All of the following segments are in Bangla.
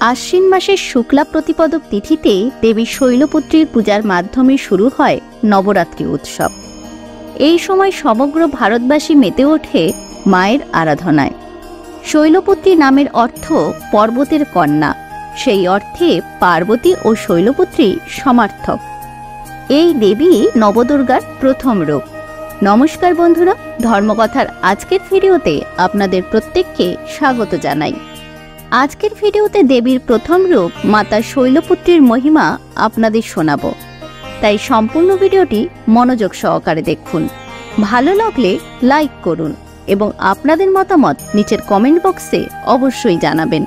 আশ্বিন মাসের শুক্লা প্রতিপদক তিথিতে দেবী শৈলপুত্রীর পূজার মাধ্যমে শুরু হয় নবরাত্রি উৎসব। এই সময় সমগ্র ভারতবাসী মেতে ওঠে মায়ের আরাধনায়। শৈলপুত্রী নামের অর্থ পর্বতের কন্যা, সেই অর্থে পার্বতী ও শৈলপুত্রী সমার্থক। এই দেবী নবদুর্গার প্রথম রূপ। নমস্কার বন্ধুরা, ধর্মকথার আজকের ভিডিওতে আপনাদের প্রত্যেককে স্বাগত জানাই। আজকের ভিডিওতে দেবীর প্রথম রূপ মাতা শৈলপুত্রীর মহিমা আপনাদের শোনাব, তাই সম্পূর্ণ ভিডিওটি মনোযোগ সহকারে দেখুন। ভালো লাগলে লাইক করুন এবং আপনাদের মতামত নিচের কমেন্ট বক্সে অবশ্যই জানাবেন।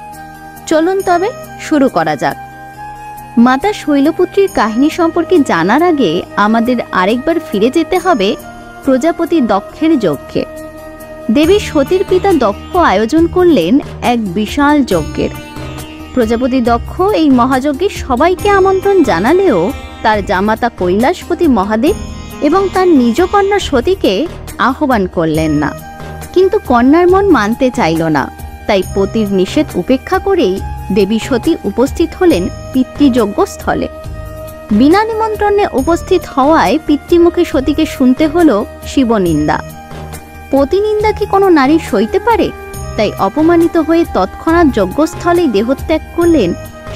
চলুন তবে শুরু করা যাক। মাতা শৈলপুত্রীর কাহিনী সম্পর্কে জানার আগে আমাদের আরেকবার ফিরে যেতে হবে প্রজাপতি দক্ষের যজ্ঞে। দেবী সতীর পিতা দক্ষ আয়োজন করলেন এক বিশাল যজ্ঞের। প্রজাপতি দক্ষ এই মহাযজ্ঞে সবাইকে আমন্ত্রণ জানালেও তার জামাতা কৈলাসপতি মহাদেব এবং তার নিজ কন্যা সতীকে আহ্বান করলেন না। কিন্তু কন্যার মন মানতে চাইল না, তাই পতির নিষেধ উপেক্ষা করেই দেবী সতী উপস্থিত হলেন পিতৃযজ্ঞ স্থলে। বিনা নিমন্ত্রণে উপস্থিত হওয়ায় পিতৃমুখে সতীকে শুনতে হলো শিবনিন্দা। পতিনিন্দা কি কোনো নারী সইতে পারে? তাই অপমানিত হয়ে তৎক্ষণাৎ যজ্ঞস্থলেই দেহত্যাগ করলেন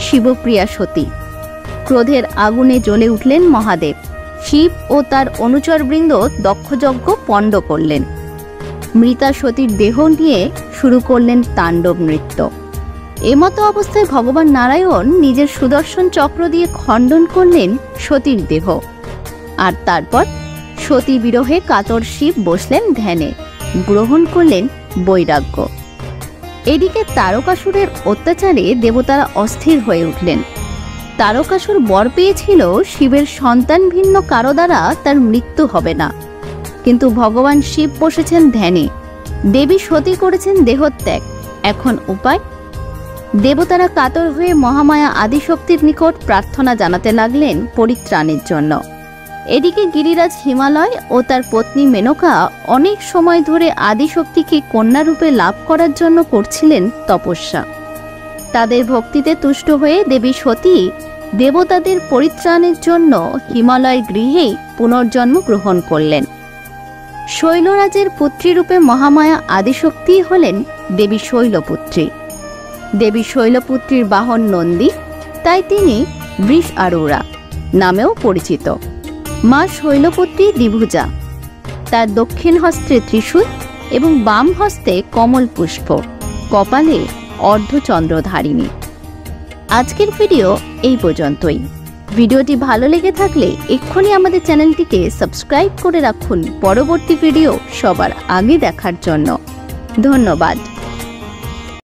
শিবপ্রিয়া সতী। ক্রোধের আগুনে জ্বলে উঠলেন মহাদেব। শিব ও তার অনুচরবৃন্দ দক্ষযজ্ঞ পণ্ড করলেন। মৃতা সতীর দেহ নিয়ে শুরু করলেন তাণ্ডব নৃত্য। এমতো অবস্থায় ভগবান নারায়ণ নিজের সুদর্শন চক্র দিয়ে খণ্ডন করলেন সতীর দেহ। আর তারপর সতী বিরহে কাতর শিব বসলেন ধ্যানে, গ্রহণ করলেন বৈরাগ্য। এদিকে তারকাসুরের অত্যাচারে দেবতারা অস্থির হয়ে উঠলেন। তারকাসুর বর পেয়েছিল শিবের সন্তান ভিন্ন কারো দ্বারা তার মৃত্যু হবে না, কিন্তু ভগবান শিব বসেছেন ধ্যানে, দেবী সতী করেছেন দেহত্যাগ। এখন উপায়? দেবতারা কাতর হয়ে মহামায়া আদিশক্তির নিকট প্রার্থনা জানাতে লাগলেন পরিত্রাণের জন্য। এদিকে গিরিরাজ হিমালয় ও তার পত্নী মেনকা অনেক সময় ধরে আদিশক্তিকে কন্যারূপে লাভ করার জন্য করছিলেন তপস্যা। তাদের ভক্তিতে তুষ্ট হয়ে দেবী সতী দেবতাদের পরিত্রাণের জন্য হিমালয় গৃহেই পুনর্জন্ম গ্রহণ করলেন। শৈলরাজের পুত্রীরূপে মহামায়া আদিশক্তি হলেন দেবী শৈলপুত্রী। দেবী শৈলপুত্রীর বাহন নন্দী, তাই তিনি বৃষ আরোরা নামেও পরিচিত। মা শৈলপুত্রী দ্বিভুজা, তার দক্ষিণ হস্তে ত্রিশূল এবং বাম হস্তে কমল পুষ্প, কপালে অর্ধচন্দ্রধারিণী। আজকের ভিডিও এই পর্যন্তই। ভিডিওটি ভালো লেগে থাকলে এক্ষুনি আমাদের চ্যানেলটিকে সাবস্ক্রাইব করে রাখুন পরবর্তী ভিডিও সবার আগে দেখার জন্য। ধন্যবাদ।